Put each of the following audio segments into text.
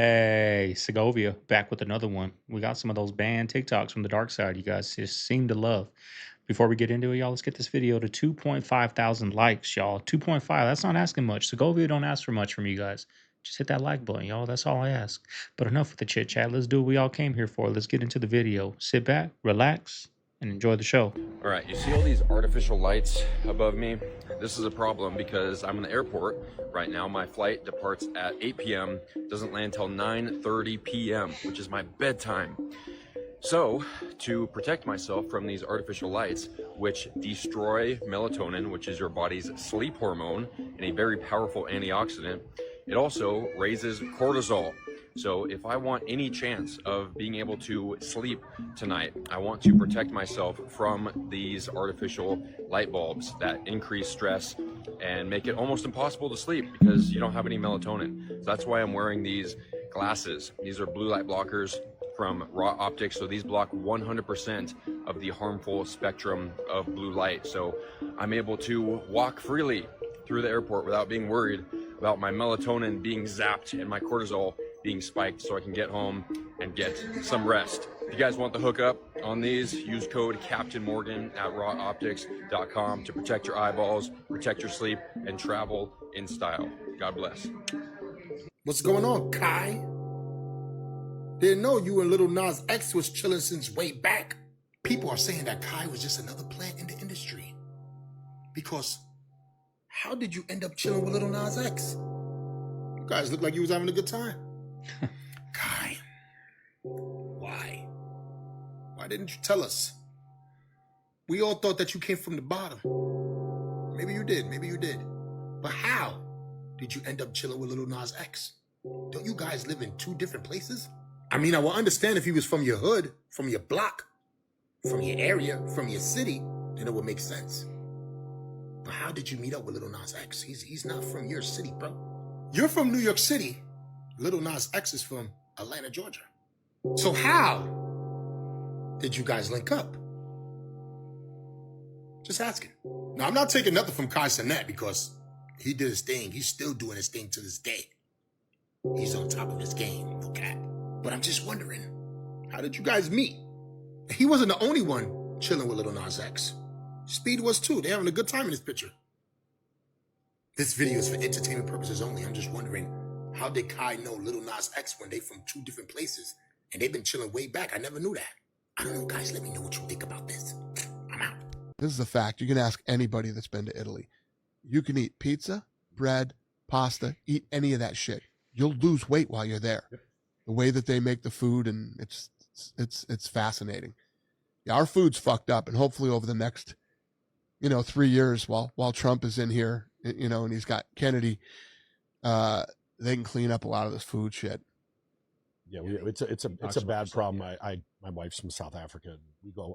Hey, Segovia, back with another one. We got some of those banned TikToks from the dark side you guys just seem to love. Before we get into it, y'all, let's get this video to 2.5 thousand likes, y'all. 2.5, that's not asking much. Segovia don't ask for much from you guys. Just hit that like button, y'all. That's all I ask. But enough with the chit chat. Let's do what we all came here for. Let's get into the video. Sit back, relax, and enjoy the show. All right, you see all these artificial lights above me? This is a problem because I'm in the airport right now. My flight departs at 8 p.m., doesn't land till 9:30 p.m., which is my bedtime. So, to protect myself from these artificial lights, which destroy melatonin, which is your body's sleep hormone and a very powerful antioxidant, it also raises cortisol. So if I want any chance of being able to sleep tonight, I want to protect myself from these artificial light bulbs that increase stress and make it almost impossible to sleep because you don't have any melatonin. So that's why I'm wearing these glasses. These are blue light blockers from Raw Optics. So these block 100% of the harmful spectrum of blue light. So I'm able to walk freely through the airport without being worried about my melatonin being zapped and my cortisol being spiked, so I can get home and get some rest. If you guys want the hookup on these, use code Captain Morgan at rawoptics.com to protect your eyeballs, protect your sleep, and travel in style. God bless. What's going on, Kai? Didn't know you and Little Nas X was chilling since way back. People are saying that Kai was just another plant in the industry. Because how did you end up chilling with Little Nas X? You guys look like you was having a good time. Kai, why? Why didn't you tell us? We all thought that you came from the bottom. Maybe you did, maybe you did. But how did you end up chilling with Little Nas X? Don't you guys live in two different places? I mean, I will understand if he was from your hood, from your block, from your area, from your city, then it would make sense. But how did you meet up with Little Nas X? He's not from your city, bro. You're from New York City. Little Nas X is from Atlanta, Georgia. So how did you guys link up? Just asking. Now, I'm not taking nothing from Kai Cenat because he did his thing. He's still doing his thing to this day. He's on top of his game, no cap. But I'm just wondering, how did you guys meet? He wasn't the only one chilling with Little Nas X. Speed was too. They're having a good time in this picture. This video is for entertainment purposes only. I'm just wondering, how did Kai know Little Nas X when they from two different places? And they've been chilling way back. I never knew that. I don't know, guys. Let me know what you think about this. I'm out. This is a fact. You can ask anybody that's been to Italy. You can eat pizza, bread, pasta, eat any of that shit. You'll lose weight while you're there. Yep. The way that they make the food, and it's fascinating. Yeah, our food's fucked up, and hopefully over the next 3 years while Trump is in here, and he's got Kennedy, they can clean up a lot of this food shit. Yeah, it's a bad problem. My wife's from South Africa.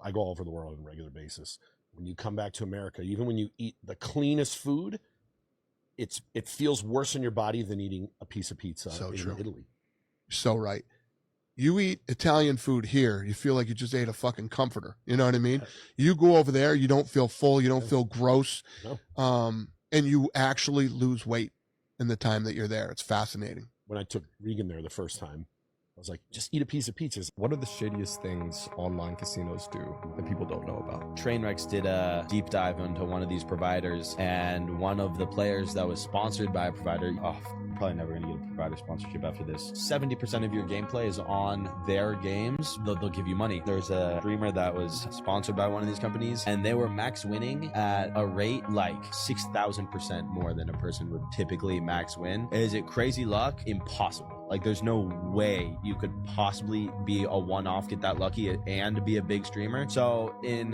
I go all over the world on a regular basis. When you come back to America, even when you eat the cleanest food, it feels worse in your body than eating a piece of pizza in Italy. So right. You eat Italian food here, you feel like you just ate a fucking comforter. You know what I mean? You go over there, you don't feel full, you don't feel gross, and you actually lose weight in the time that you're there. It's fascinating. When I took Regan there the first time, I was like, just eat a piece of pizza. What are the shadiest things online casinos do that people don't know about? Trainwrecks did a deep dive into one of these providers, and one of the players that was sponsored by a provider, probably never gonna get a provider sponsorship after this. 70% of your gameplay is on their games. They'll give you money. There's a streamer that was sponsored by one of these companies, and they were max winning at a rate like 6,000% more than a person would typically max win. Is it crazy luck? Impossible. Like, there's no way you could possibly be a one-off, get that lucky, and be a big streamer. So in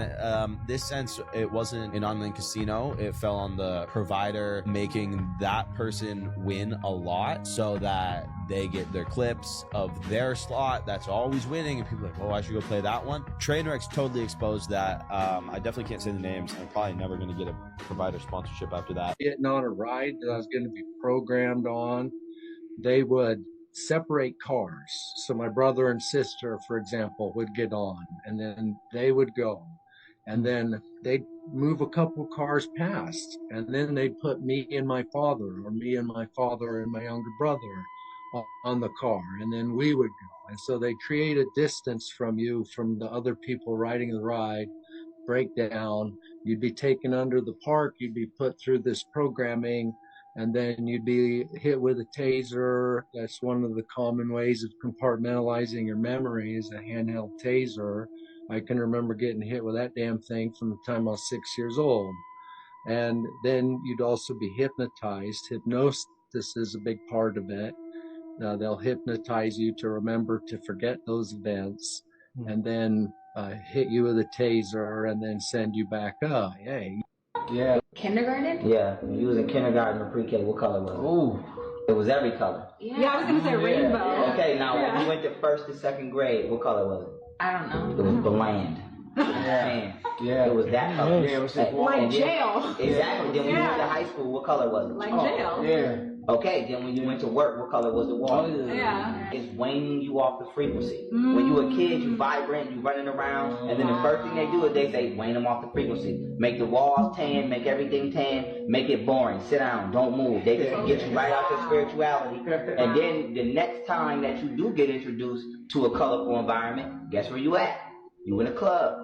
this sense, it wasn't an online casino. It fell on the provider making that person win a lot so that they get their clips of their slot that's always winning, and people are like, oh, I should go play that one. Trainwrecks totally exposed that. I definitely can't say the names. I'm probably never going to get a provider sponsorship after that. Getting on a ride that I was going to be programmed on, they would separate cars. So my brother and sister, for example, would get on, and then they would go, and then they'd move a couple cars past, and then they'd put me and my father, or me and my father and my younger brother on the car, and then we would go. And so they create a distance from you, from the other people riding the ride, break down. You'd be taken under the park, you'd be put through this programming, and then you'd be hit with a taser. That's one of the common ways of compartmentalizing your memory, is a handheld taser. I can remember getting hit with that damn thing from the time I was 6 years old. And then you'd also be hypnotized. Hypnosis is a big part of it. They'll hypnotize you to remember to forget those events, and then hit you with a taser and then send you back up. Hey. Yeah. Kindergarten? Yeah. When you was in kindergarten or pre-K, what color was it? Ooh. It was every color. Yeah, I was gonna say rainbow. Okay, now when you went to 1st to 2nd grade, what color was it? I don't know. It was bland. Yeah. Yeah. It was that color. Yeah, it was like jail. Exactly. Then when you went to high school, what color was it? Like jail. Yeah. Okay, then when you went to work, what color was the wall? Yeah. It's waning you off the frequency. When you a kid, you vibrant, you running around, and then the first thing they do is they say, wane them off the frequency. Make the walls tan, make everything tan, make it boring. Sit down, don't move. They just get you right out to spirituality. And then the next time that you do get introduced to a colorful environment, guess where you at? You in a club.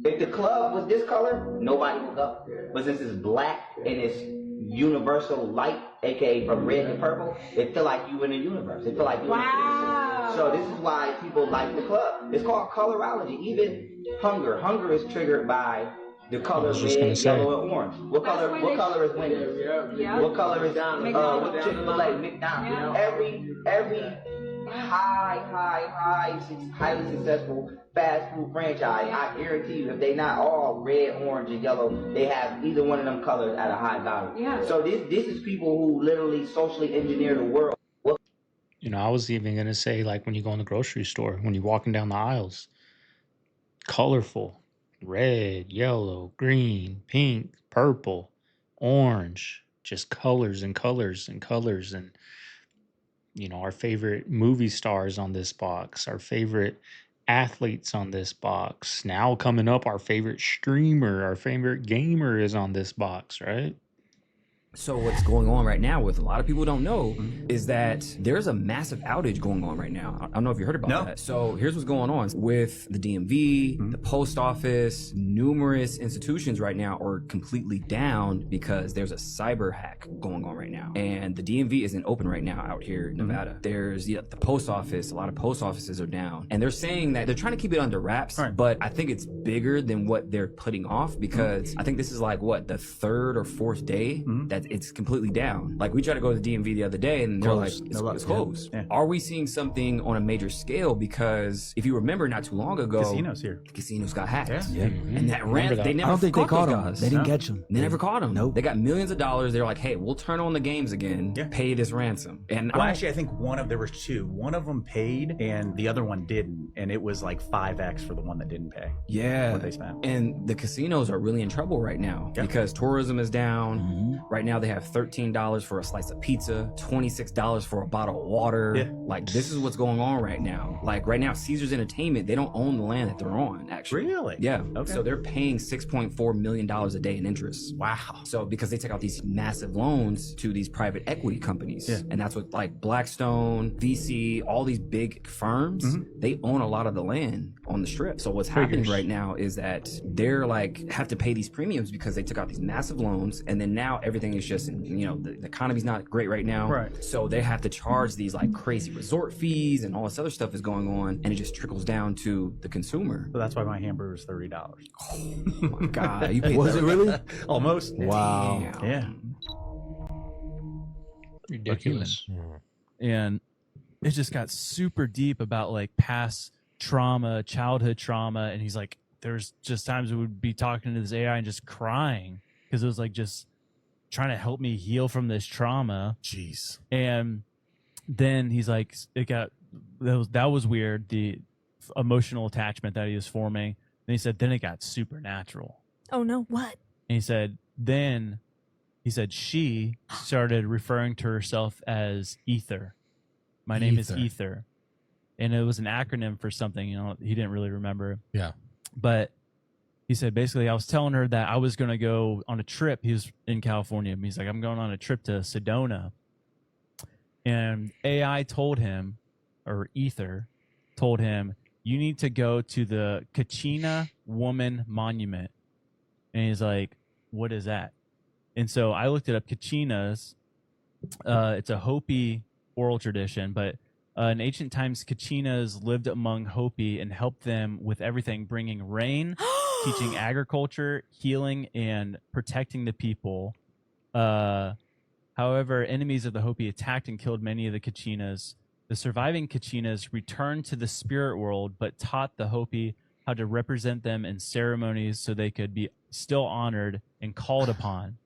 If the club was this color, nobody would go. But since it's black and it's universal light, aka from red to purple, it feel like you in a universe. It feel like you in a frequency. So this is why people like the club. It's called colorology. Even hunger. Hunger is triggered by the colors red, yellow, and orange. What color is Wendy's? Yeah. What color is Chick-fil-A, McDonald's? Every highly successful fast food franchise, I guarantee you, if they not all red, orange, and yellow, they have either one of them colors at a high value. Yeah. So this is people who literally socially engineer the world. You know, I was even going to say, like, when you go in the grocery store, when you're walking down the aisles, colorful, red, yellow, green, pink, purple, orange, just colors and colors and colors. And, you know, our favorite movie stars on this box, our favorite athletes on this box. Now coming up, our favorite streamer, our favorite gamer is on this box, right? So what's going on right now, with a lot of people don't know, is that there's a massive outage going on right now. I don't know if you heard about that. So here's what's going on with the DMV, the post office. Numerous institutions right now are completely down because there's a cyber hack going on right now. And the DMV isn't open right now out here in Nevada. There's the post office. A lot of post offices are down. And they're saying that they're trying to keep it under wraps, but I think it's bigger than what they're putting off, because I think this is like, what, the 3rd or 4th day that it's completely down. Like, we tried to go to the DMV the other day and they're like, it's closed. Yeah. Are we seeing something on a major scale? Because if you remember, not too long ago, casinos here. The casinos got hacked. Yeah. And that they never I don't think they caught them. guys. They didn't catch them. They never caught them. Nope. They got millions of dollars. They're like, hey, we'll turn on the games again. Pay this ransom. And well, actually, I think there was two. One of them paid and the other one didn't. And it was like 5x for the one that didn't pay. Yeah. What they spent. And the casinos are really in trouble right now because tourism is down. Right now, they have $13 for a slice of pizza, $26 for a bottle of water. Like, this is what's going on right now. Like, right now, Caesars Entertainment, they don't own the land that they're on, actually. Really? Yeah. Okay. So they're paying $6.4 million a day in interest. Wow. So because they take out these massive loans to these private equity companies. And that's what, like, Blackstone, VC, all these big firms, they own a lot of the land on the strip. So what's happening right now is that they're like, have to pay these premiums because they took out these massive loans, and then now everything is just, you know, the economy's not great right now. Right. So they have to charge these like crazy resort fees, and all this other stuff is going on, and it just trickles down to the consumer. So that's why my hamburger is $30. Oh my God. You paid Was it really? Almost. Wow. Damn. Yeah. Ridiculous. And it just got super deep about like past trauma, childhood trauma. And he's like, there's just times we would be talking to this AI and just crying because it was like just trying to help me heal from this trauma. Jeez. And then he's like, that was weird, the emotional attachment that he was forming. And he said, then it got supernatural. Oh no, what? And he said, she started referring to herself as Ether. My name is Ether. And it was an acronym for something, you know, he didn't really remember. Yeah. But he said, basically, I was telling her that I was going to go on a trip. He was in California. He's like, I'm going on a trip to Sedona. And AI told him, or Ether told him, you need to go to the Kachina Woman Monument. And he's like, what is that? And so I looked it up. Kachinas, it's a Hopi oral tradition, but in ancient times, Kachinas lived among Hopi and helped them with everything, bringing rain, teaching agriculture, healing, and protecting the people. However, enemies of the Hopi attacked and killed many of the Kachinas. The surviving Kachinas returned to the spirit world, but taught the Hopi how to represent them in ceremonies so they could be still honored and called upon.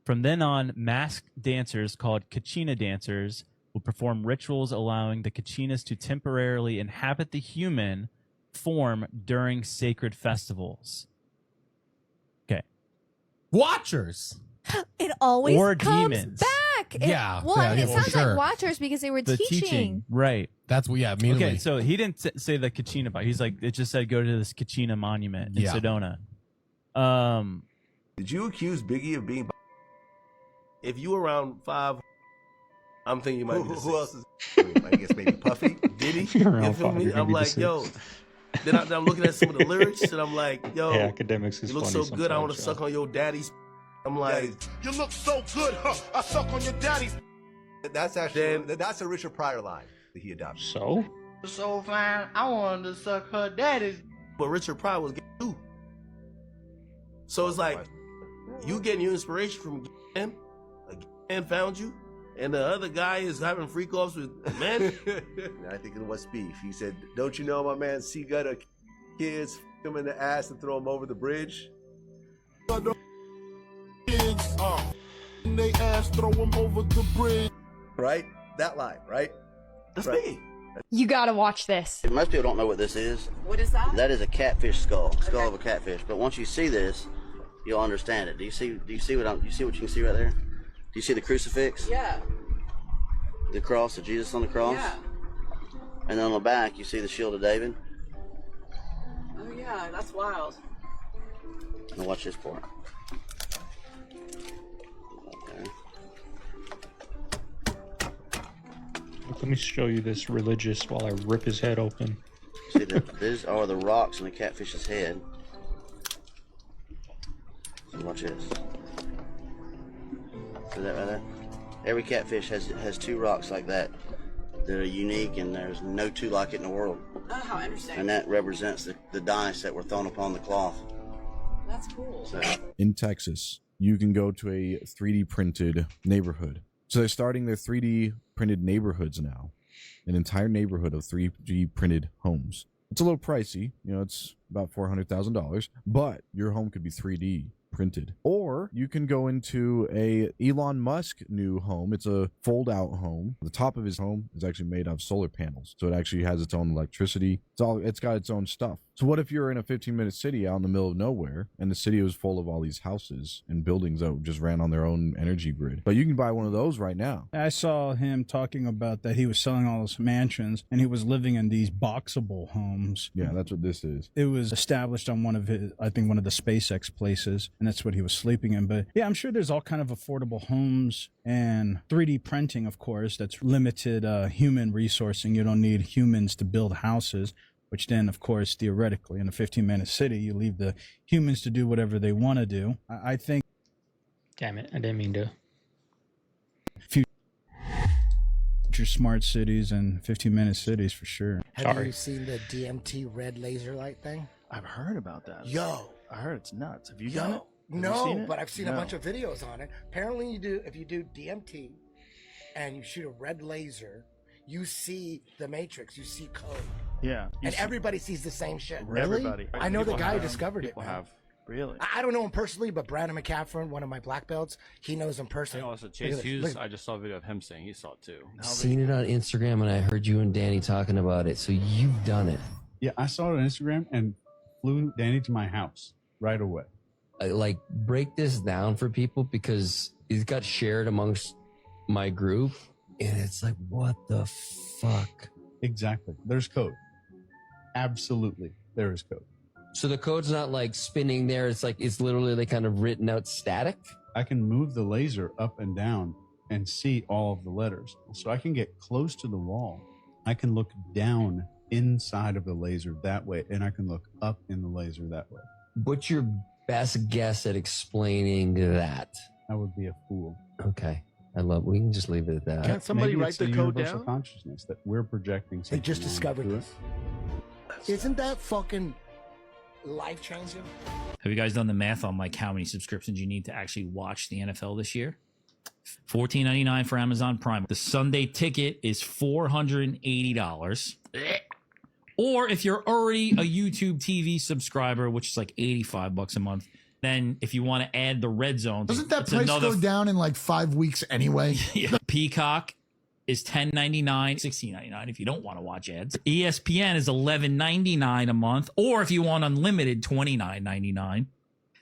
From then on, masked dancers called Kachina dancers will perform rituals allowing the Kachinas to temporarily inhabit the human form during sacred festivals. Okay. Watchers. It always Or comes demons. back. It sounds like Watchers because they were The teaching. Right. That's what, yeah, immediately. Okay, so he didn't say the Kachina part. He's like, it just said go to this Kachina monument in Yeah. Sedona. Did you accuse Biggie of being? If you were around 5, I'm thinking you might be the Who sixth. else is? I guess maybe Puffy. Diddy? You're around You feel 5, me? you're gonna I'm be the like, yo. sixth. Then I'm looking at some of the lyrics, and I'm like, yo, Yeah, academics is you look funny so good. I want to sometimes, suck on your daddy's. I'm like, You look so good, huh? I suck on your daddy's. That's actually that's a Richard Pryor line that he adopted. So? So fine, I wanted to suck her daddy's. but Richard Pryor was gay too. So it's like, you getting your inspiration from a gay man found you, and the other guy is having freak offs with men. And I think it was beef. He said, "Don't you know my man C Gutter kids f him in the ass and throw him over the bridge?" Kids, they ass throw them over the bridge. Right? That line, right? That's me. You gotta watch this. Most people don't know what this is. What is that? That is a catfish skull of a catfish. But once you see this, you'll understand it. Do you see what you can see right there? Do you see the crucifix? Yeah. The cross of Jesus on the cross? Yeah. And then on the back, you see the shield of David. Oh yeah, that's wild. Now watch this part. Okay. Let me show you this religious while I rip his head open. See, these are the rocks in the catfish's head. So watch this. See that right there? Every catfish has 2 rocks like that. They're unique, and there's no 2 like it in the world. Oh, how interesting. And that represents the dice that were thrown upon the cloth. That's cool. So, in Texas, you can go to a 3D printed neighborhood. So they're starting their 3D printed neighborhoods now. An entire neighborhood of 3D printed homes. It's a little pricey, it's about $400,000, but your home could be 3D printed. Or you can go into a Elon Musk new home. It's a fold-out home. The top of his home is actually made of solar panels, so it actually has its own electricity. It's got its own stuff. So what if you're in a 15-minute city out in the middle of nowhere, and the city was full of all these houses and buildings that just ran on their own energy grid? But you can buy one of those right now. I saw him talking about that he was selling all his mansions, and he was living in these boxable homes. Yeah, that's what this is. It was established on one of the SpaceX places, and that's what he was sleeping in. But yeah, I'm sure there's all kind of affordable homes, and 3D printing, of course, that's limited human resourcing. You don't need humans to build houses, which then, of course, theoretically, in a 15-minute city, you leave the humans to do whatever they want to do. I think... Damn it, I didn't mean to. Future smart cities and 15-minute cities, for sure. Have you seen the DMT red laser light thing? I've heard about that. Yo. I heard it's nuts. Have you done it? Have you No, seen it? but I've seen a No. bunch of videos on it. Apparently, if you do DMT and you shoot a red laser, you see the Matrix, you see code. Yeah. And everybody sees the same shit. Really? Everybody. I know the People guy who have. discovered it. People man. have. Really? I don't know him personally, but Brandon McCaffrey, one of my black belts, he knows him personally. Also, Look Chase at this. Hughes, Look- I just saw a video of him saying he saw it too. Seen it on Instagram, and I heard you and Danny talking about it. So you've done it. Yeah, I saw it on Instagram and flew Danny to my house right away. Like, break this down for people because it got shared amongst my group, and it's like, what the fuck? Exactly. There's code. Absolutely, there is code. So the code's not like spinning there. It's like it's literally like kind of written out static. I can move the laser up and down and see all of the letters. So I can get close to the wall. I can look down inside of the laser that way, and I can look up in the laser that way. What's your best guess at explaining that? I would be a fool. Okay. We can just leave it at that. Can't somebody Maybe write it's the the code universal down? consciousness that we're projecting something. They just onto discovered it. this. Isn't that fucking life changing? Have you guys done the math on like how many subscriptions you need to actually watch the NFL this year? $14.99 for Amazon Prime. The Sunday ticket is $480. Or if you're already a YouTube TV subscriber, which is like $85 a month, then if you want to add the red zone, Doesn't that it's price another go down in like 5 weeks anyway? Yeah. Peacock is $10.99, $16.99 if you don't want to watch ads. ESPN is $11.99 a month, or if you want unlimited, $29.99.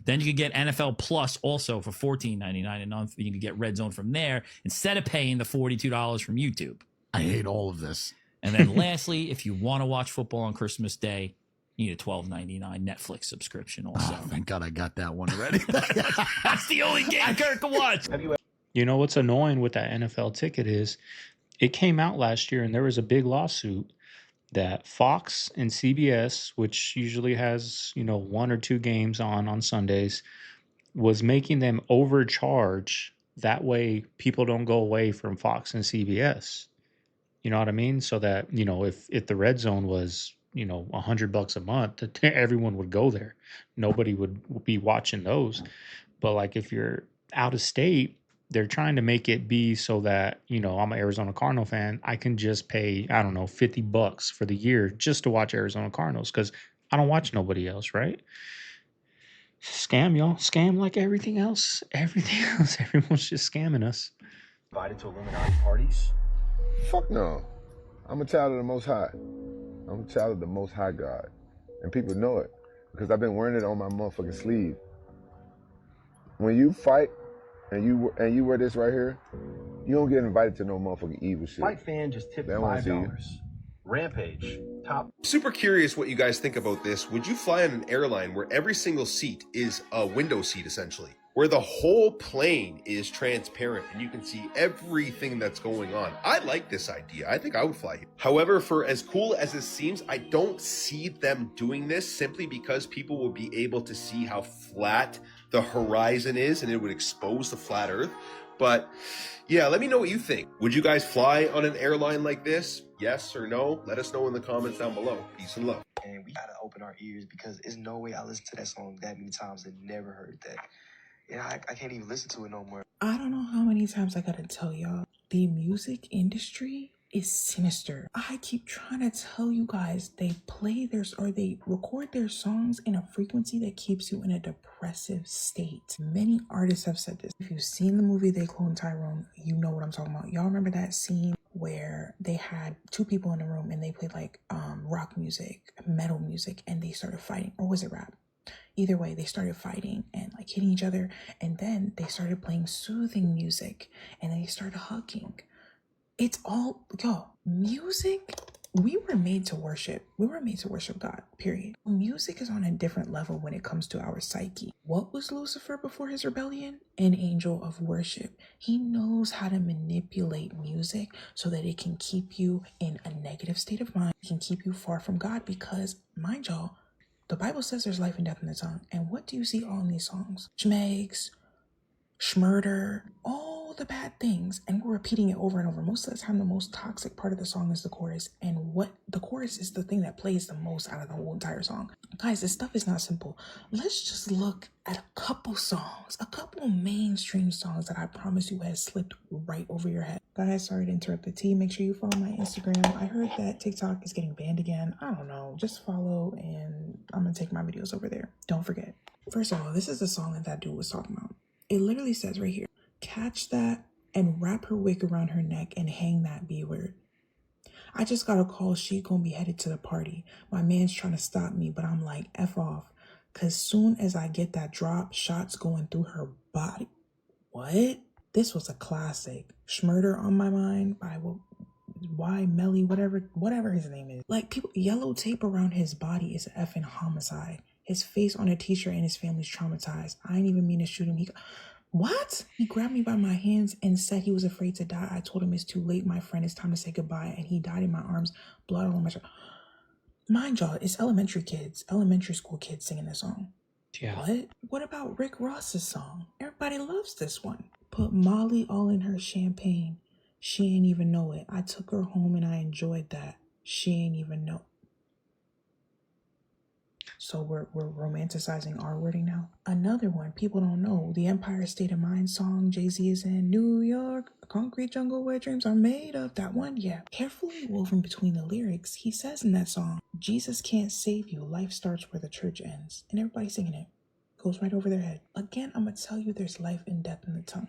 Then you can get NFL Plus also for $14.99 a month. You can get Red Zone from there instead of paying the $42 from YouTube. I hate all of this. And then lastly, if you want to watch football on Christmas Day, you need a $12.99 Netflix subscription also. Oh, thank God I got that one already. That's the only game Kirk can watch. You know what's annoying with that NFL ticket is it came out last year and there was a big lawsuit that Fox and CBS, which usually has, 1 or 2 games on Sundays, was making them overcharge. That way people don't go away from Fox and CBS. You know what I mean? So that, if the red zone was, $100 a month, everyone would go there. Nobody would be watching those. But like if you're out of state, they're trying to make it be so that, I'm an Arizona Cardinal fan. I can just pay, I don't know, $50 for the year just to watch Arizona Cardinals because I don't watch nobody else, right? Scam, y'all. Scam like everything else. Everything else. Everyone's just scamming us. Invited to Illuminati parties? Fuck no. I'm a child of the Most High. I'm a child of the Most High God. And people know it because I've been wearing it on my motherfucking sleeve. When you fight, and you wear this right here, you don't get invited to no motherfucking evil shit. Fight fan just tipped They don't wanna see you. $5. Rampage, top. Super curious what you guys think about this. Would you fly on an airline where every single seat is a window seat, essentially? Where the whole plane is transparent and you can see everything that's going on? I like this idea. I think I would fly here. However, for as cool as this seems, I don't see them doing this simply because people will be able to see how flat the horizon is and it would expose the flat earth. But yeah, let me know what you think. Would you guys fly on an airline like this? Yes or no? Let us know in the comments down below. Peace and love. And we gotta open our ears because there's no way I listened to that song that many times and never heard that. Yeah, I can't even listen to it no more. I don't know how many times I gotta tell y'all, the music industry is sinister. I keep trying to tell you guys, they record their songs in a frequency that keeps you in a depressive state. Many artists have said this. If you've seen the movie They Cloned Tyrone, you know what I'm talking about. Y'all remember that scene where they had 2 people in a room and they played like rock music, metal music, and they started fighting, or was it rap? Either way, they started fighting and like hitting each other, and then they started playing soothing music and they started hugging. It's all, music, we were made to worship. We were made to worship God, period. Music is on a different level when it comes to our psyche. What was Lucifer before his rebellion? An angel of worship. He knows how to manipulate music so that it can keep you in a negative state of mind, it can keep you far from God because, mind y'all, the Bible says there's life and death in the tongue. And what do you see all in these songs? Schmegs, schmurder, all the bad things. And we're repeating it over and over. Most of the time, the most toxic part of the song is the chorus. And what the chorus is the thing that plays the most out of the whole entire song. Guys, this stuff is not simple. Let's just look at a couple songs, a couple mainstream songs that I promise you has slipped right over your head. Guys, sorry to interrupt the tea. Make sure you follow my Instagram. I heard that TikTok is getting banned again. I don't know. Just follow and I'm going to take my videos over there. Don't forget. First of all, this is the song that dude was talking about. It literally says right here, catch that and wrap her wig around her neck and hang that B-word. I just got a call. She gonna be headed to the party. My man's trying to stop me, but I'm like, F off. Cause soon as I get that drop, shots going through her body. What? This was a classic. Schmurder on My Mind by Y Melly, whatever his name is. Like, people, yellow tape around his body is an effing homicide. His face on a t-shirt and his family's traumatized. I ain't even mean to shoot him. What? He grabbed me by my hands and said he was afraid to die. I told him it's too late, my friend. It's time to say goodbye. And he died in my arms, blood all on my shirt. Mind y'all, it's elementary school kids singing this song. Yeah. What about Rick Ross's song? Everybody loves this one. Put Molly all in her champagne. She ain't even know it. I took her home and I enjoyed that. She ain't even know. So we're romanticizing our wording now. Another one people don't know. The Empire State of Mind song. Jay-Z is in New York, a concrete jungle where dreams are made of. That one, yeah. Carefully woven between the lyrics, he says in that song, Jesus can't save you. Life starts where the church ends. And everybody's singing it. Goes right over their head. Again, I'm going to tell you there's life and death in the tongue.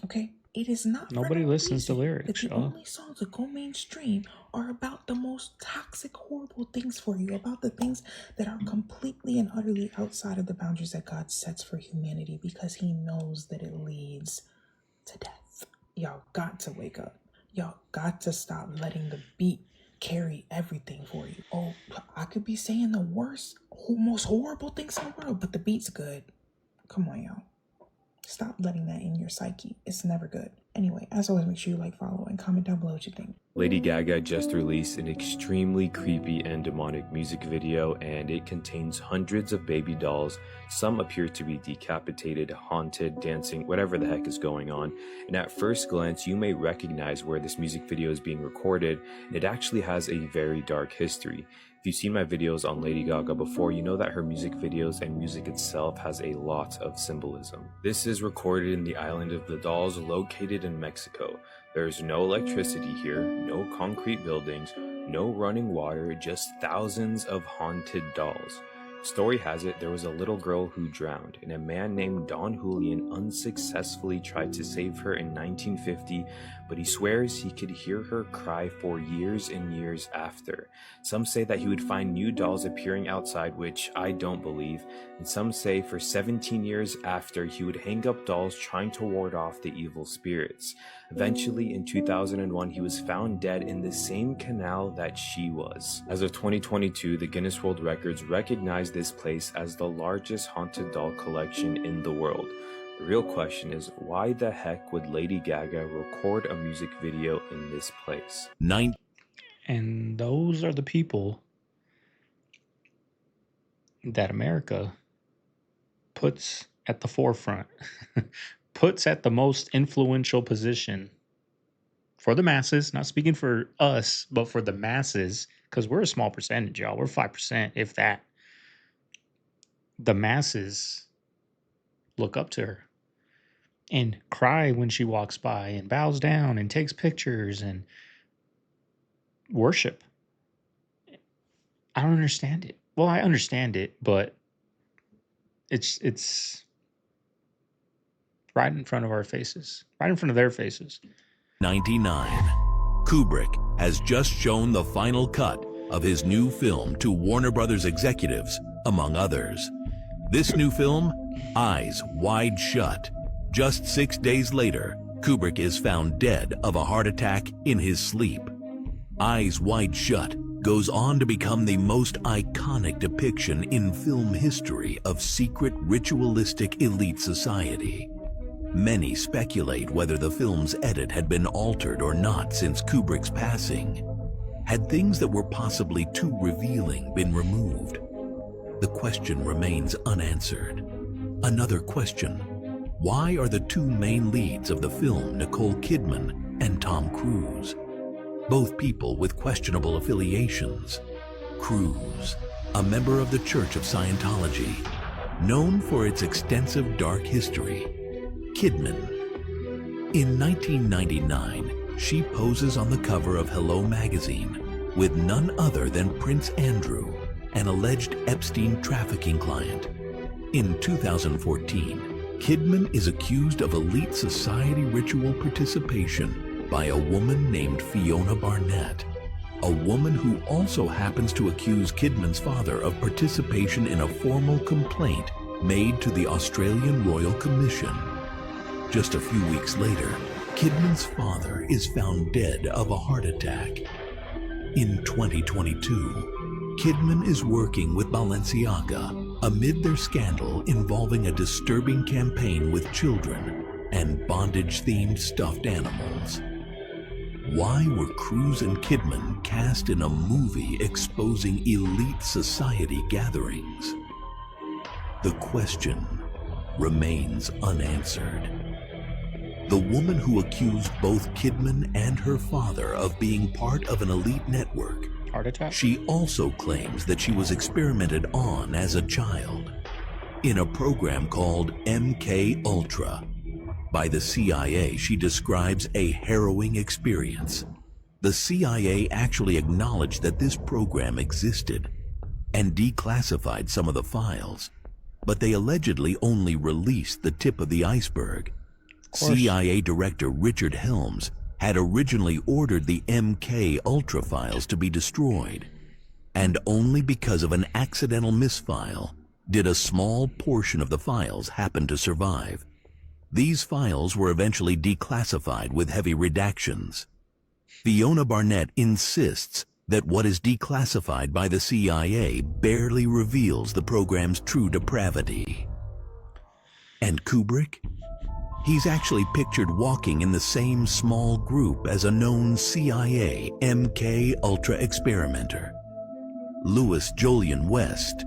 Okay? It is not. Nobody listens to lyrics. The only songs that go mainstream are about the most toxic, horrible things for you, about the things that are completely and utterly outside of the boundaries that God sets for humanity, because he knows that it leads to death. Y'all got to wake up. Y'all got to stop letting the beat carry everything for you. Oh, I could be saying the worst, most horrible things in the world, but the beat's good. Come on, y'all. Stop letting that in your psyche. It's never good. Anyway, as always, make sure you like, follow, and comment down below what you think. Lady Gaga just released an extremely creepy and demonic music video, and it contains hundreds of baby dolls. Some appear to be decapitated, haunted, dancing, whatever the heck is going on. And at first glance, you may recognize where this music video is being recorded. It actually has a very dark history. If you've seen my videos on Lady Gaga before, you know that her music videos and music itself has a lot of symbolism. This is recorded in the island of the Dolls, located in Mexico. There's no electricity here, no concrete buildings, no running water, just thousands of haunted dolls. Story has it there was a little girl who drowned, and a man named Don Julian unsuccessfully tried to save her in 1950, but he swears he could hear her cry for years and years after. Some say that he would find new dolls appearing outside, which I don't believe, and some say for 17 years after he would hang up dolls trying to ward off the evil spirits. Eventually, in 2001, he was found dead in the same canal that she was. As of 2022, the Guinness World Records recognized this place as the largest haunted doll collection in the world. The real question is, why the heck would Lady Gaga record a music video in this place? And those are the people that America puts at the forefront, puts at the most influential position for the masses, not speaking for us, but for the masses, because we're a small percentage, y'all. We're 5%, if that. The masses look up to her and cry when she walks by and bows down and takes pictures and worship. I don't understand it. Well, I understand it, but it's right in front of our faces, right in front of their faces. 99. Kubrick has just shown the final cut of his new film to Warner Brothers executives, among others. This new film, Eyes Wide Shut. Just 6 days later, Kubrick is found dead of a heart attack in his sleep. Eyes Wide Shut goes on to become the most iconic depiction in film history of secret ritualistic elite society. Many speculate whether the film's edit had been altered or not since Kubrick's passing. Had things that were possibly too revealing been removed? The question remains unanswered. Another question: why are the two main leads of the film Nicole Kidman and Tom Cruise? Both people with questionable affiliations. Cruise, a member of the Church of Scientology, known for its extensive dark history. Kidman. In 1999, she poses on the cover of Hello magazine with none other than Prince Andrew, an alleged Epstein trafficking client. In 2014, Kidman is accused of elite society ritual participation by a woman named Fiona Barnett, a woman who also happens to accuse Kidman's father of participation in a formal complaint made to the Australian Royal Commission. Just a few weeks later, Kidman's father is found dead of a heart attack. In 2022, Kidman is working with Balenciaga amid their scandal involving a disturbing campaign with children and bondage-themed stuffed animals. Why were Cruz and Kidman cast in a movie exposing elite society gatherings? The question remains unanswered. The woman who accused both Kidman and her father of being part of an elite network, heart attack? She also claims that she was experimented on as a child in a program called MK Ultra. By the CIA, she describes a harrowing experience. The CIA actually acknowledged that this program existed and declassified some of the files, but they allegedly only released the tip of the iceberg. CIA Director Richard Helms had originally ordered the MK Ultra files to be destroyed, and only because of an accidental misfile did a small portion of the files happen to survive. These files were eventually declassified with heavy redactions. Fiona Barnett insists that what is declassified by the CIA barely reveals the program's true depravity. And Kubrick? He's actually pictured walking in the same small group as a known CIA MK Ultra experimenter, Louis Jolyon West.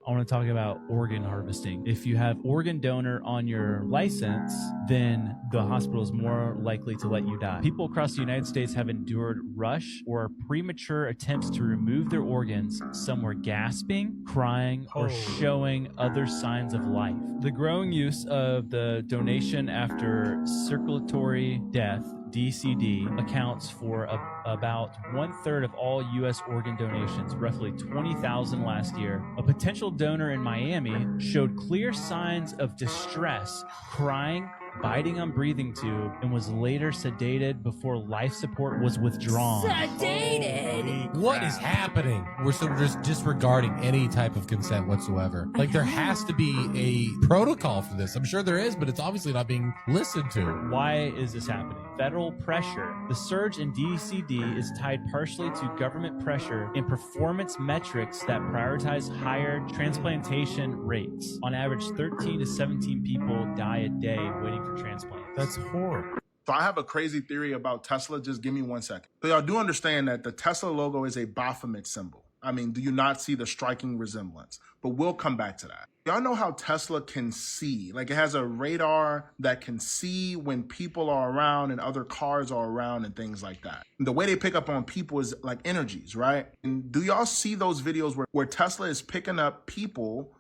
I want to talk about organ harvesting. If you have organ donor on your license, then the hospital is more likely to let you die. People across the United States have endured rush or premature attempts to remove their organs. Some were gasping, crying, or showing other signs of life. The growing use of the donation after circulatory death, DCD, accounts for about 1/3 of all U.S. organ donations, roughly 20,000 last year. A potential donor in Miami showed clear signs of distress, crying, biting on breathing tube, and was later sedated before life support was withdrawn. Sedated? What is happening? We're just disregarding any type of consent whatsoever. Like, there has to be a protocol for this. I'm sure there is, but it's obviously not being listened to. Why is this happening? Federal pressure. The surge in DCD is tied partially to government pressure and performance metrics that prioritize higher transplantation rates. On average, 13 to 17 people die a day waiting for transplant. That's horrible. So I have a crazy theory about Tesla. Just give me 1 second. So y'all do understand that the Tesla logo is a Baphomet symbol. I mean, do you not see the striking resemblance? But we'll come back to that. Y'all know how Tesla can see. Like, it has a radar that can see when people are around and other cars are around and things like that. And the way they pick up on people is like energies, right? And do y'all see those videos where Tesla is picking up people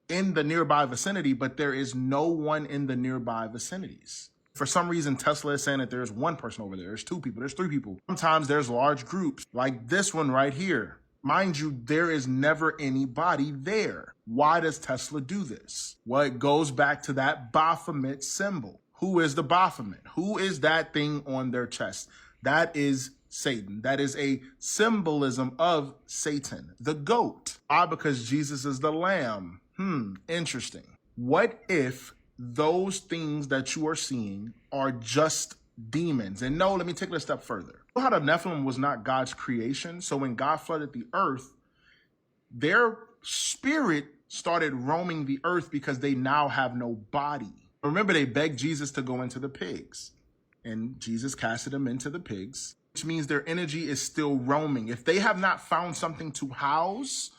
in the nearby vicinity, but there is no one in the nearby vicinities? For some reason, Tesla is saying that there's one person over there, there's 2 people, there's 3 people. Sometimes there's large groups, like this one right here. Mind you, there is never anybody there. Why does Tesla do this? Well, it goes back to that Baphomet symbol. Who is the Baphomet? Who is that thing on their chest? That is Satan. That is a symbolism of Satan, the goat. Why? Because Jesus is the lamb. Interesting. What if those things that you are seeing are just demons? And no, let me take it a step further. You know how the Nephilim was not God's creation? So when God flooded the earth, their spirit started roaming the earth because they now have no body. Remember, they begged Jesus to go into the pigs, and Jesus casted them into the pigs, which means their energy is still roaming. If they have not found something to house,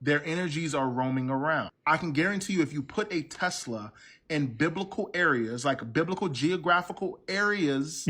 their energies are roaming around. I can guarantee you, if you put a Tesla in biblical areas, like biblical geographical areas,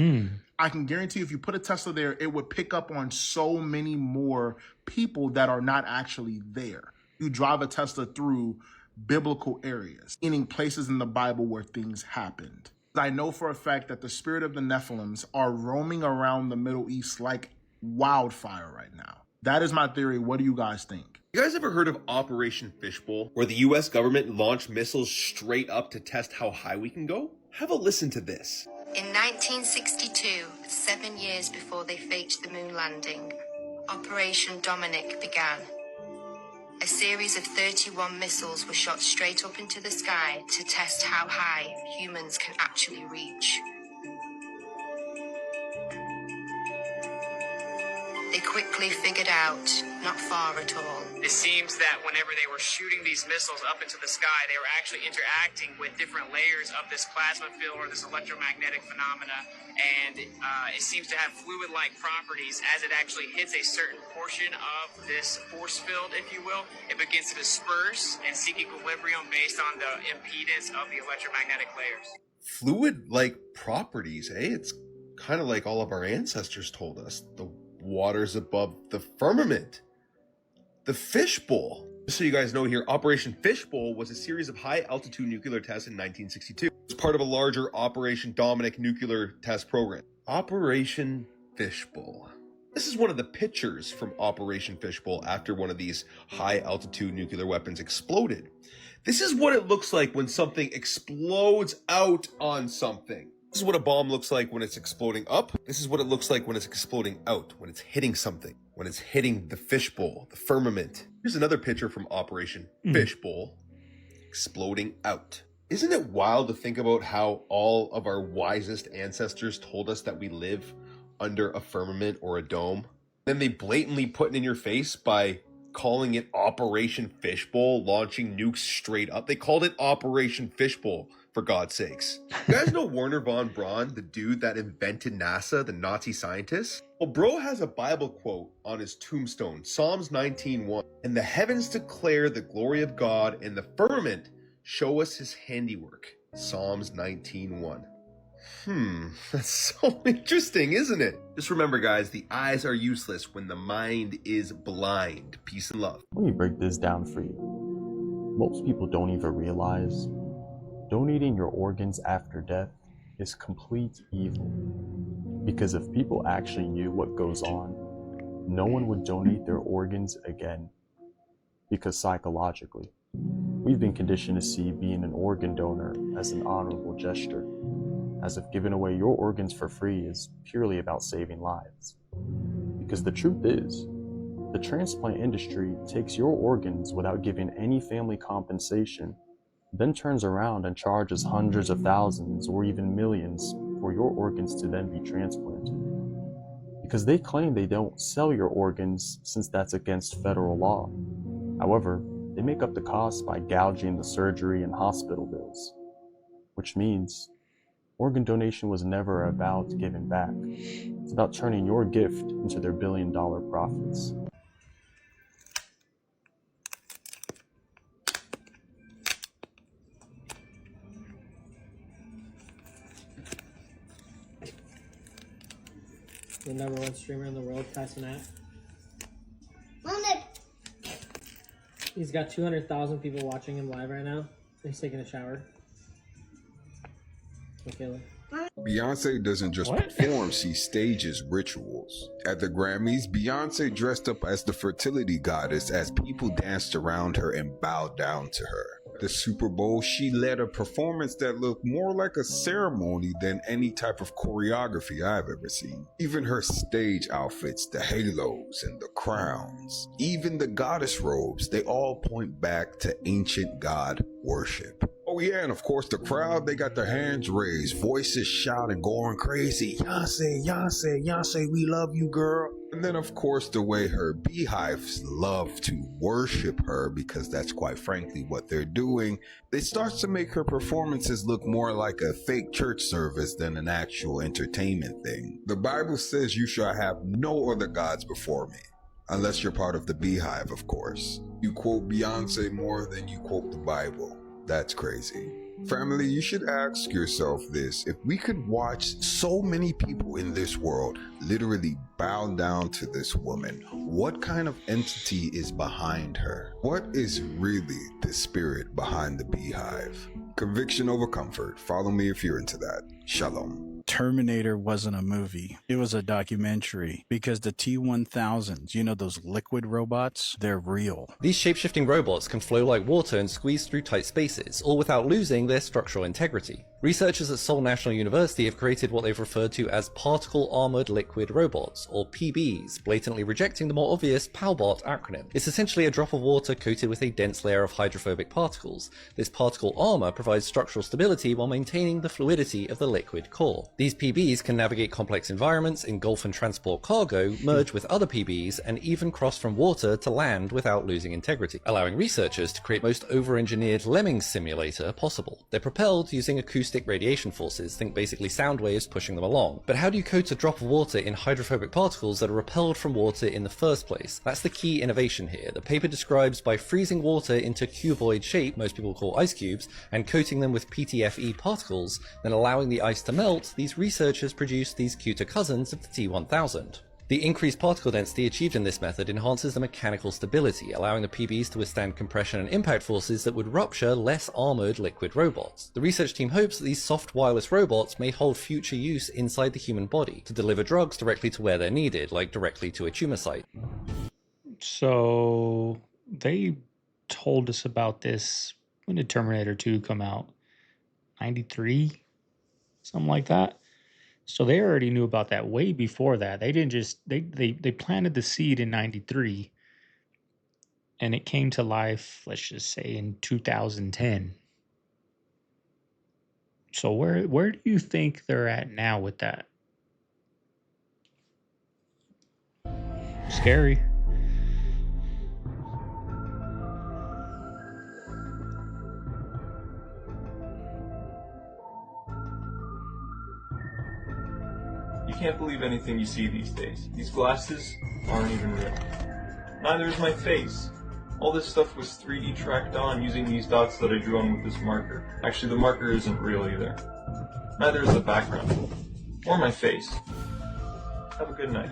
I can guarantee you, if you put a Tesla there, it would pick up on so many more people that are not actually there. You drive a Tesla through biblical areas, meaning places in the Bible where things happened. I know for a fact that the spirit of the Nephilims are roaming around the Middle East like wildfire right now. That is my theory. What do you guys think? You guys ever heard of Operation Fishbowl, where the US government launched missiles straight up to test how high we can go? Have a listen to this. In 1962, 7 years before they faked the moon landing, Operation Dominic began. A series of 31 missiles were shot straight up into the sky to test how high humans can actually reach. They quickly quickly figured out not far at all. It seems that whenever they were shooting these missiles up into the sky, they were actually interacting with different layers of this plasma field or this electromagnetic phenomena, and it seems to have fluid-like properties. As it actually hits a certain portion of this force field, if you will, it begins to disperse and seek equilibrium based on the impedance of the electromagnetic layers. Fluid-like properties, eh? It's kind of like all of our ancestors told us. The waters above the firmament. The Fishbowl. Just so you guys know here, Operation Fishbowl was a series of high-altitude nuclear tests in 1962. It was part of a larger Operation Dominic nuclear test program. Operation Fishbowl. This is one of the pictures from Operation Fishbowl after one of these high-altitude nuclear weapons exploded. This is what it looks like when something explodes out on something. This is what a bomb looks like when it's exploding up. This is what it looks like when it's exploding out, when it's hitting something, when it's hitting the fishbowl, the firmament. Here's another picture from Operation Fishbowl, exploding out. Isn't it wild to think about how all of our wisest ancestors told us that we live under a firmament or a dome? Then they blatantly put it in your face by calling it Operation Fishbowl, launching nukes straight up. They called it Operation Fishbowl, for God's sakes. You guys know Wernher von Braun, the dude that invented NASA, the Nazi scientist? Well, bro has a Bible quote on his tombstone, Psalms 19:1. And the heavens declare the glory of God, and the firmament show us his handiwork. Psalms 19:1. That's so interesting, isn't it? Just remember, guys, the eyes are useless when the mind is blind. Peace and love. Let me break this down for you. Most people don't even realize donating your organs after death is complete evil. Because if people actually knew what goes on, no one would donate their organs again. Because psychologically, we've been conditioned to see being an organ donor as an honorable gesture, as if giving away your organs for free is purely about saving lives. Because the truth is, the transplant industry takes your organs without giving any family compensation, then turns around and charges hundreds of thousands or even millions for your organs to then be transplanted. Because they claim they don't sell your organs since that's against federal law. However, they make up the cost by gouging the surgery and hospital bills. Which means organ donation was never about giving back. It's about turning your gift into their billion-dollar profits. The #1 streamer in the world, Cenat. He's got 200,000 people watching him live right now. He's taking a shower. Okay. Beyonce doesn't just perform, she stages rituals. At the Grammys, Beyonce dressed up as the fertility goddess as people danced around her and bowed down to her. The Super Bowl, she led a performance that looked more like a ceremony than any type of choreography I've ever seen. Even her stage outfits, the halos and the crowns, even the goddess robes, they all point back to ancient god worship. Oh yeah, and of course the crowd, they got their hands raised, voices shouting, going crazy. Beyonce, Beyonce, Beyonce, we love you, girl. And then of course the way her beehives love to worship her, because that's quite frankly what they're doing, it starts to make her performances look more like a fake church service than an actual entertainment thing. The Bible says you shall have no other gods before me. Unless you're part of the beehive, of course. You quote Beyonce more than you quote the Bible. That's crazy. Family, you should ask yourself this. If we could watch so many people in this world literally bow down to this woman, what kind of entity is behind her? What is really the spirit behind the beehive? Conviction over comfort. Follow me if you're into that. Shalom. Terminator wasn't a movie. It was a documentary, because the T-1000s, you know, those liquid robots, they're real. These shape-shifting robots can flow like water and squeeze through tight spaces, all without losing their structural integrity. Researchers at Seoul National University have created what they've referred to as particle armored liquid robots, or PBs, blatantly rejecting the more obvious PALBOT acronym. It's essentially a drop of water coated with a dense layer of hydrophobic particles. This particle armor provides structural stability while maintaining the fluidity of the liquid core. These PBs can navigate complex environments, engulf and transport cargo, merge with other PBs, and even cross from water to land without losing integrity, allowing researchers to create most over-engineered Lemmings simulator possible. They're propelled using acoustic radiation forces, think basically sound waves pushing them along. But how do you coat a drop of water in hydrophobic particles that are repelled from water in the first place? That's the key innovation here. The paper describes by freezing water into cuboid shape, most people call ice cubes, and coating them with PTFE particles, then allowing the ice to melt, these researchers produced these cuter cousins of the T1000. The increased particle density achieved in this method enhances the mechanical stability, allowing the PBs to withstand compression and impact forces that would rupture less armored liquid robots. The research team hopes that these soft wireless robots may hold future use inside the human body to deliver drugs directly to where they're needed, like directly to a tumor site. So they told us about this. When did Terminator 2 come out? 93? Something like that. So they already knew about that way before that. They didn't just they planted the seed in 93 and it came to life, let's just say in 2010. So where do you think they're at now with that? Scary. You can't believe anything you see these days. These glasses aren't even real. Neither is my face. All this stuff was 3D tracked on using these dots that I drew on with this marker. Actually, the marker isn't real either. Neither is the background. Or my face. Have a good night.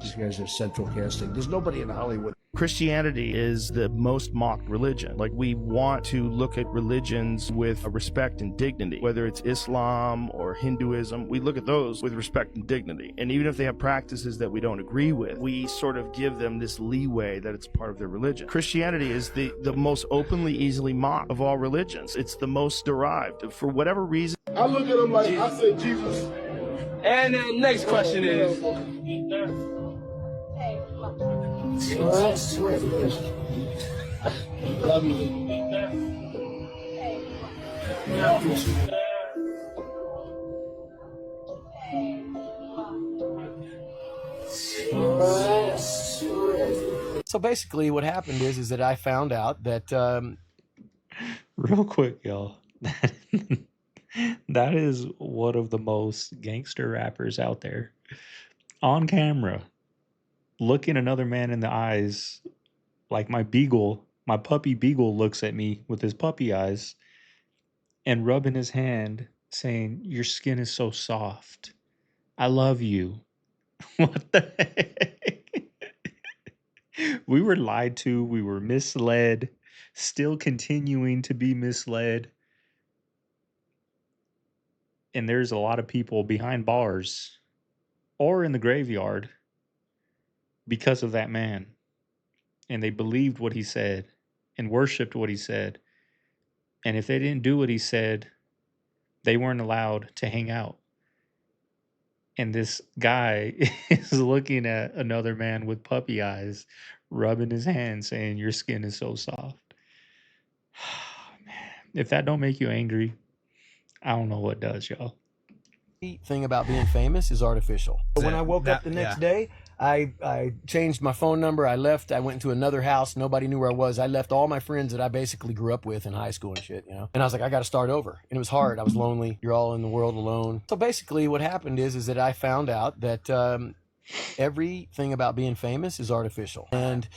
These guys are central casting. There's nobody in Hollywood. Christianity is the most mocked religion. Like, we want to look at religions with respect and dignity. Whether it's Islam or Hinduism, we look at those with respect and dignity. And even if they have practices that we don't agree with, we sort of give them this leeway that it's part of their religion. Christianity is the most openly, easily mocked of all religions. It's the most derived. For whatever reason. I look at him like, I say Jesus. And the next question is... Love you. So basically what happened is that I found out that Real quick, y'all. That is one of the most gangster rappers out there. On camera, looking another man in the eyes, like my puppy beagle looks at me with his puppy eyes, and rubbing his hand, saying, "Your skin is so soft. I love you." What the heck? We were lied to. We were misled. Still continuing to be misled. And there's a lot of people behind bars or in the graveyard because of that man. And they believed what he said and worshiped what he said. And if they didn't do what he said, they weren't allowed to hang out. And this guy is looking at another man with puppy eyes, rubbing his hand, saying, "Your skin is so soft." Man, if that don't make you angry, I don't know what does, y'all. thing about being famous is artificial. But when I woke up the next day, I changed my phone number. I left. I went into another house. Nobody knew where I was. I left all my friends that I basically grew up with in high school and shit, you know. And I was like, I got to start over. And it was hard. I was lonely. You're all in the world alone. So basically what happened is that I found out that everything about being famous is artificial. And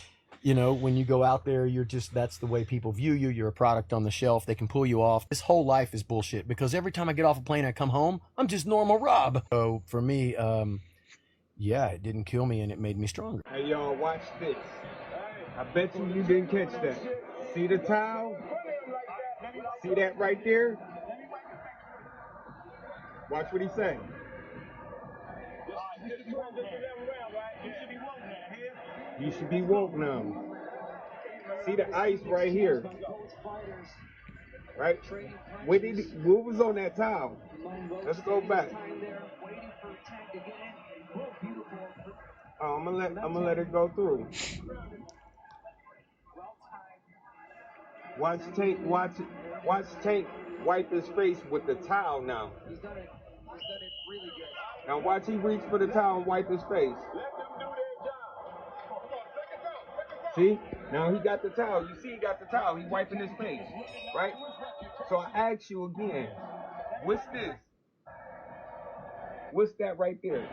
you know, when you go out there, you're just, that's the way people view you. You're a product on the shelf. They can pull you off. This whole life is bullshit because every time I get off a plane, I come home, I'm just normal Rob. So for me, yeah, it didn't kill me and it made me stronger. Hey, y'all, watch this. I bet you didn't catch that. See the towel? See that right there? Watch what he's saying. You should be woke now. See the ice right here. Right? What was on that towel? Let's go back. Oh, I'm gonna let it go through. Watch tape. wipe his face with the towel now. Now watch he reach for the towel and wipe his face. See? Now he got the towel. You see he got the towel. He wiping his face, right? So I ask you again, what's this? What's that right there?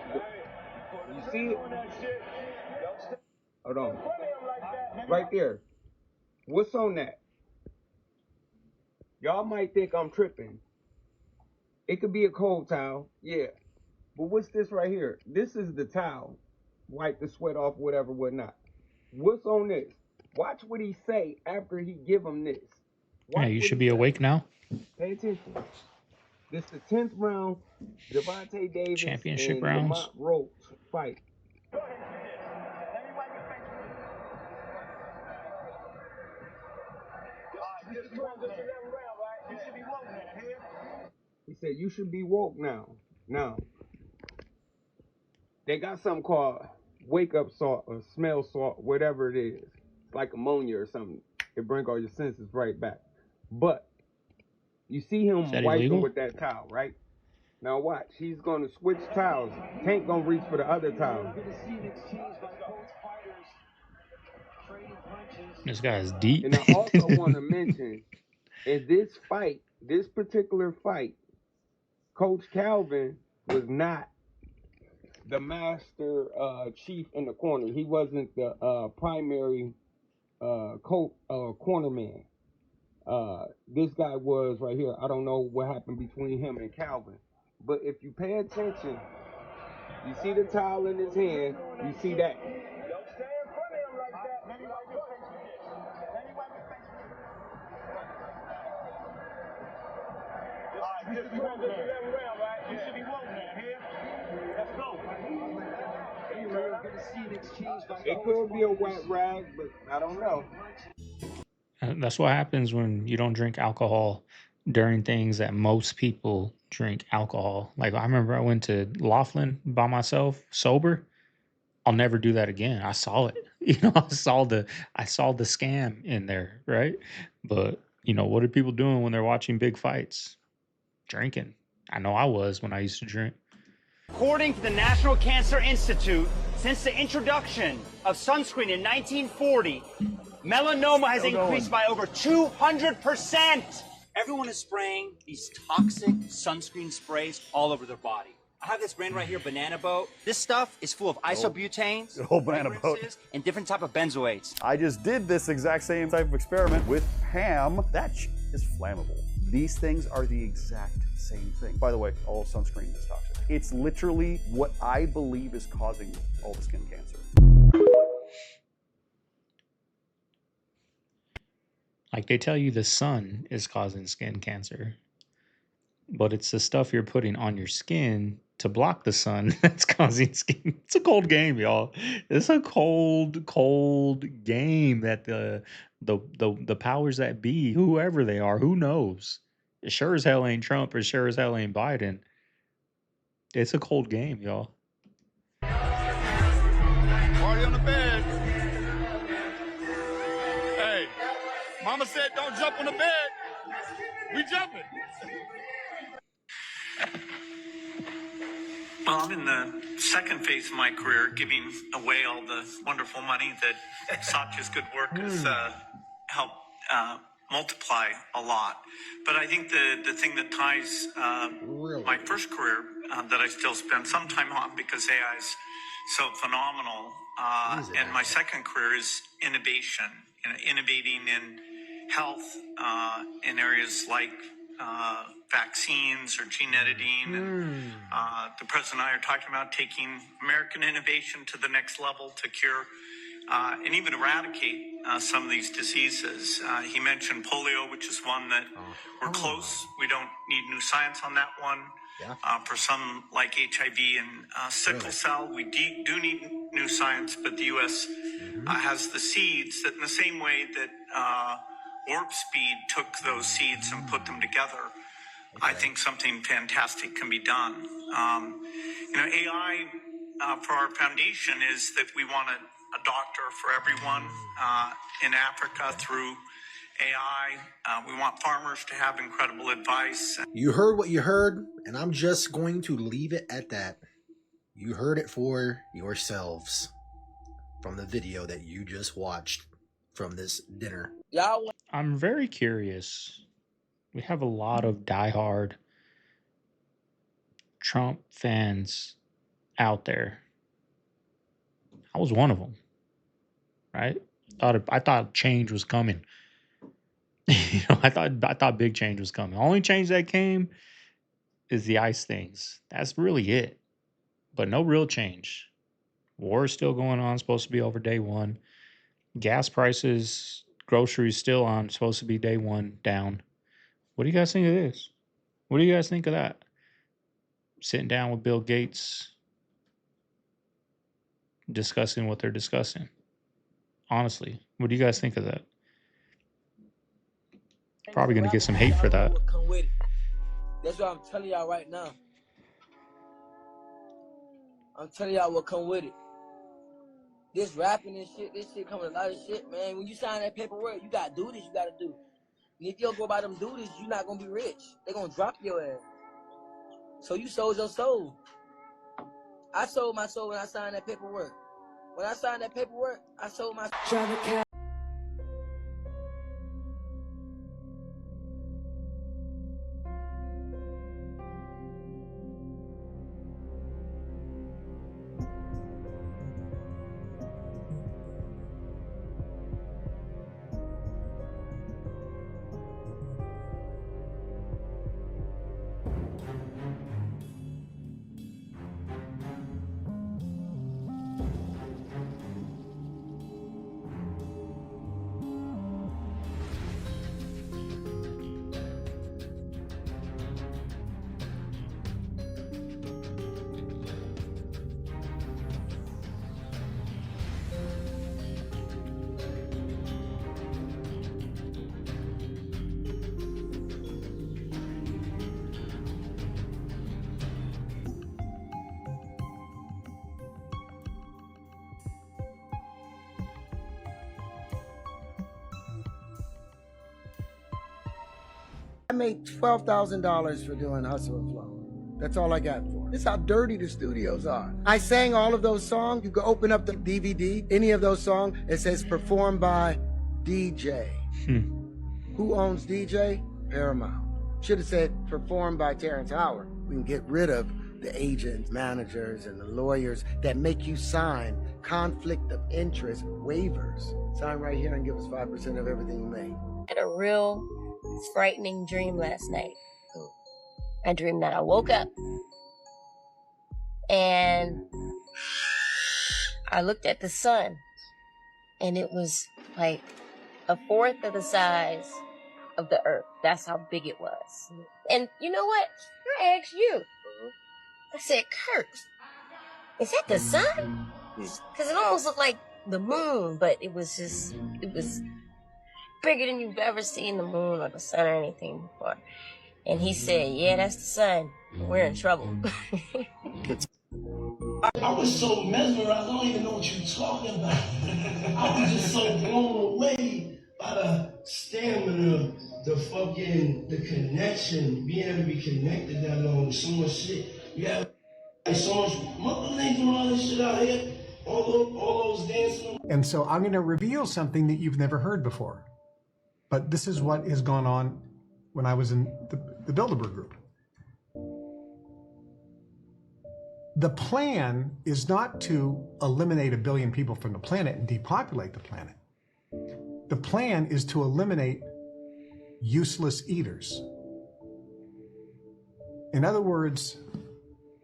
You see it? Hold on. Right there. What's on that? Y'all might think I'm tripping. It could be a cold towel, yeah. But what's this right here? This is the towel. Wipe the sweat off, whatever, whatnot. What's on this? Watch what he say after he give him this. Yeah, you should be awake now. Pay attention. This is the 10th round. Devontae Davis Championship and rounds. Lamont Roach fight. He said, you should be woke now. Now, they got something called wake up salt or smell salt, whatever it is. It's like ammonia or something. It brings all your senses right back. But you see him wiping with that towel, right? Now watch, he's going to switch towels. Tank going to reach for the other towel. This guy is deep. And I also want to mention, in this fight, this particular fight, Coach Calvin was not the master chief in the corner. He wasn't the primary cornerman. This guy was right here. I don't know what happened between him and Calvin. But if you pay attention, you see the towel in his hand, you see that. It could be a wet rag, but I don't know. That's what happens when you don't drink alcohol during things that most people drink alcohol. Like I remember I went to Laughlin by myself, sober. I'll never do that again. I saw it. I saw the scam in there, right? But what are people doing when they're watching big fights? Drinking. I know I was when I used to drink. According to the National Cancer Institute, since the introduction of sunscreen in 1940, melanoma has increased by over 200%. Everyone is spraying these toxic sunscreen sprays all over their body. I have this brand right here, Banana Boat. This stuff is full of isobutanes, Banana Boat, and different type of benzoates. I just did this exact same type of experiment with ham. That is flammable. These things are the exact same thing. By the way, all sunscreen is toxic. It's literally what I believe is causing all the skin cancer. Like they tell you the sun is causing skin cancer, but it's the stuff you're putting on your skin to block the sun that's causing skin. It's a cold game, y'all. It's a cold game that the powers that be, whoever they are, who knows? It sure as hell ain't Trump, or sure as hell ain't Biden. It's a cold game, y'all. Party on the bed. Hey, Mama said don't jump on the bed. We jumping. Well, I'm in the second phase of my career, giving away all the wonderful money that Satya's good work has helped multiply a lot. But I think the thing that ties my first career that I still spend some time on because AI is so phenomenal, and my second career is innovation, innovating in health in areas like vaccines or gene editing. And the president and I are talking about taking American innovation to the next level to cure and even eradicate some of these diseases. He mentioned polio, which is one that we're close. We don't need new science on that one. For some like HIV and sickle cell, we do need new science, but the U.S. Has the seeds that in the same way that Warp Speed took those seeds and put them together, I think something fantastic can be done. AI for our foundation is that we want a doctor for everyone in Africa through AI. We want farmers to have incredible advice. You heard what you heard, and I'm just going to leave it at that. You heard it for yourselves from the video that you just watched from this dinner. I'm very curious. We have a lot of diehard Trump fans out there. I was one of them, right? I thought change was coming. I thought big change was coming. The only change that came is the ICE things. That's really it. But no real change. War is still going on, supposed to be over day one. Gas prices, groceries still on, supposed to be day one down. What do you guys think of this? What do you guys think of that? Sitting down with Bill Gates, discussing what they're discussing. Honestly, what do you guys think of that? Probably going to get some hate for that. That's what I'm telling y'all right now. I'm telling y'all what come with it. This rapping and shit, this shit coming a lot of shit, man. When you sign that paperwork, you gotta do this, you gotta do. And if you don't go by them duties, you're not gonna be rich. They're gonna drop your ass. So you sold your soul. I sold my soul when I signed that paperwork. When I signed that paperwork, I sold my soul. I made $12,000 for doing Hustle and Flow. That's all I got for it. This is how dirty the studios are. I sang all of those songs. You can open up the DVD, any of those songs, it says performed by DJ. Who owns DJ? Paramount. Should have said performed by Terrence Howard. We can get rid of the agents, managers, and the lawyers that make you sign conflict of interest waivers. Sign right here and give us 5% of everything you make. I had a real frightening dream last night. I dreamed that I woke up and I looked at the sun and it was like a fourth of the size of the earth. That's how big it was. And you know what? I asked you. I said, Kurt, is that the sun? Because it almost looked like the moon, but it was bigger than you've ever seen the moon or the sun or anything before. And he said, yeah, that's the sun. We're in trouble. I was so mesmerized, I don't even know what you're talking about. I was just so blown away by the stamina, the connection, being able to be connected that long, so much shit. You have so much mother ain't doing all this shit out here, all those dancing. And so I'm going to reveal something that you've never heard before. But this is what has gone on when I was in the Bilderberg group. The plan is not to eliminate 1 billion people from the planet and depopulate the planet. The plan is to eliminate useless eaters. In other words,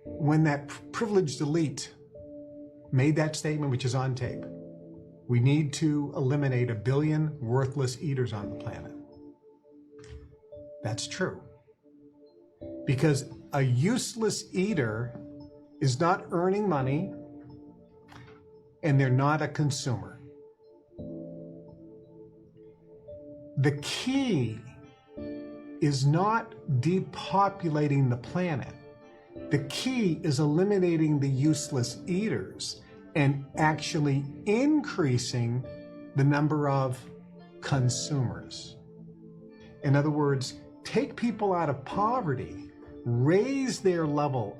when that privileged elite made that statement, which is on tape, we need to eliminate 1 billion worthless eaters on the planet. That's true. Because a useless eater is not earning money and they're not a consumer. The key is not depopulating the planet. The key is eliminating the useless eaters and actually increasing the number of consumers. In other words, take people out of poverty, raise their level,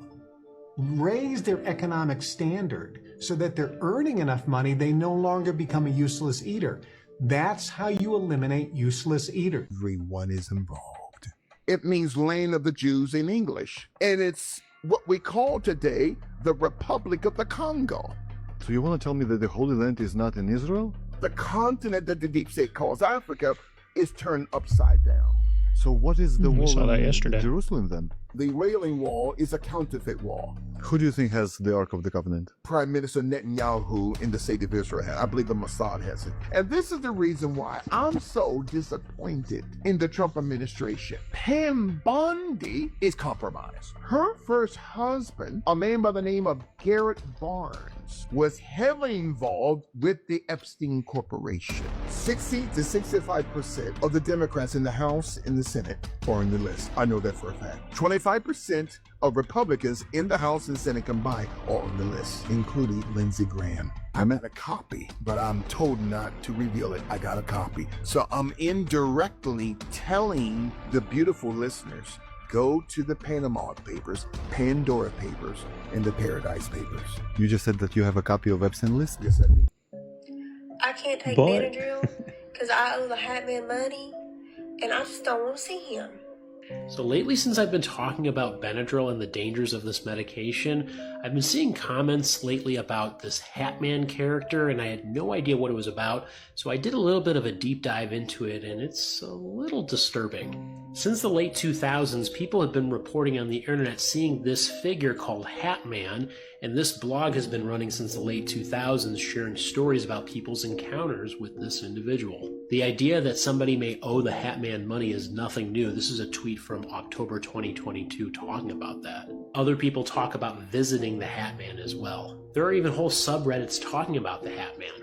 raise their economic standard so that they're earning enough money, they no longer become a useless eater. That's how you eliminate useless eaters. Everyone is involved. It means land of the Jews in English. And it's what we call today the Republic of the Congo. So you want to tell me that the Holy Land is not in Israel? The continent that the deep state calls Africa is turned upside down. So what is the wall saw that in yesterday. Jerusalem then? The Wailing Wall is a counterfeit wall. Who do you think has the Ark of the Covenant? Prime Minister Netanyahu in the state of Israel. I believe the Mossad has it. And this is the reason why I'm so disappointed in the Trump administration. Pam Bondi is compromised. Her first husband, a man by the name of Garrett Barnes, was heavily involved with the Epstein Corporation. 60 to 65% of the Democrats in the House and the Senate are on the list. I know that for a fact. 25% of Republicans in the House and Senate combined are on the list, including Lindsey Graham. I'm at a copy, but I'm told not to reveal it. I got a copy. So I'm indirectly telling the beautiful listeners, go to the Panama Papers, Pandora Papers, and the Paradise Papers. You just said that you have a copy of Epstein list? Yes, I do. I can't take But- Benadryl because I owe the Hatman money, and I just don't want to see him. So lately, since I've been talking about Benadryl and the dangers of this medication, I've been seeing comments lately about this Hatman character, and I had no idea what it was about, so I did a little bit of a deep dive into it, and it's a little disturbing. Since the late 2000s, people have been reporting on the internet seeing this figure called Hatman, and this blog has been running since the late 2000s, sharing stories about people's encounters with this individual. The idea that somebody may owe the Hatman money is nothing new. This is a tweet from October 2022 talking about that. Other people talk about visiting the Hatman as well. There are even whole subreddits talking about the Hatman.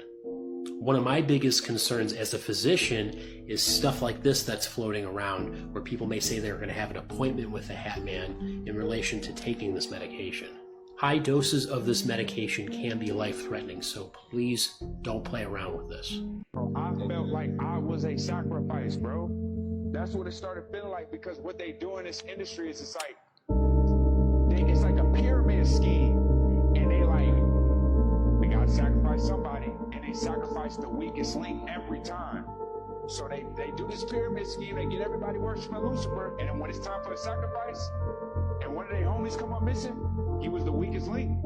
One of my biggest concerns as a physician is stuff like this that's floating around, where people may say they're going to have an appointment with the Hatman in relation to taking this medication. High doses of this medication can be life-threatening, so please don't play around with this. I felt like I was a sacrifice, bro. That's what it started feeling like, because what they do in this industry is it's like a pyramid scheme, and they like, we gotta sacrifice somebody, and they sacrifice the weakest link every time. So they do this pyramid scheme, they get everybody worshiping Lucifer, and then when it's time for the sacrifice, and one of their homies come up missing, he was the weakest link.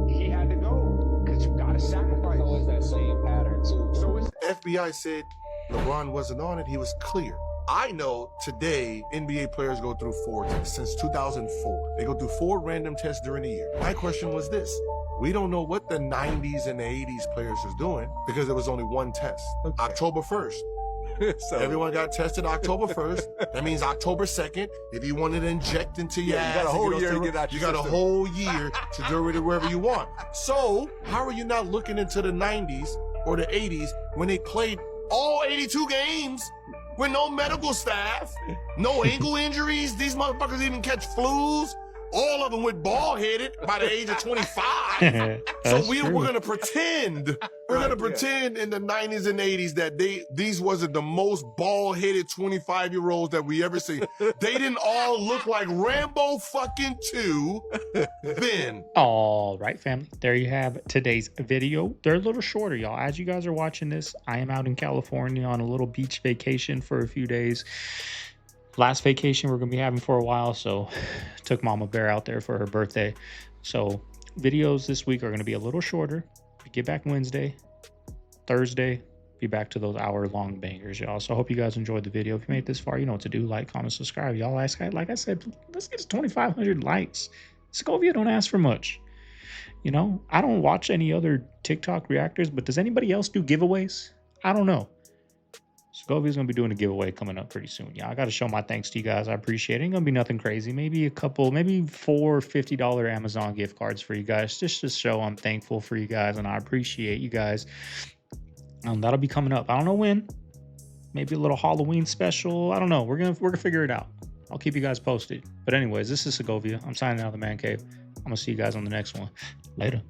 He had to go, because you gotta sacrifice. So it's that same pattern too. So it's FBI said LeBron wasn't on it, he was clear. I know today NBA players go through 4 tests since 2004. They go through 4 random tests during the year. My question was this: we don't know what the 90s and the 80s players was doing because there was only one test. Okay. October 1st. So everyone got tested October 1st. That means October 2nd, if you wanted to inject into your ass, you got a whole year to get out you your got a system. whole year to do it wherever you want. So how are you not looking into the 90s or the 80s when they played all 82 games with no medical staff, no ankle injuries? These motherfuckers didn't catch flus. All of them went bald-headed by the age of 25. So we're gonna pretend. We're gonna pretend in the 90s and 80s that these wasn't the most bald-headed 25-year-olds that we ever see. They didn't all look like Rambo fucking 2 then. All right, family. There you have today's video. They're a little shorter, y'all. As you guys are watching this, I am out in California on a little beach vacation for a few days. Last vacation we're going to be having for a while, so took Mama Bear out there for her birthday. So videos this week are going to be a little shorter. We get back Wednesday, Thursday, be back to those hour-long bangers, y'all. So I hope you guys enjoyed the video. If you made it this far, you know what to do. Like, comment, subscribe. Y'all, like I said, let's get to 2,500 likes. Segovia don't ask for much. You know, I don't watch any other TikTok reactors, but does anybody else do giveaways? I don't know. Segovia's going to be doing a giveaway coming up pretty soon. Yeah, I got to show my thanks to you guys. I appreciate it. Ain't going to be nothing crazy. Maybe maybe 4 $50 Amazon gift cards for you guys, just to show I'm thankful for you guys and I appreciate you guys. That'll be coming up. I don't know when. Maybe a little Halloween special. I don't know. We're gonna figure it out. I'll keep you guys posted. But anyways, this is Segovia. I'm signing out of the Man Cave. I'm going to see you guys on the next one. Later.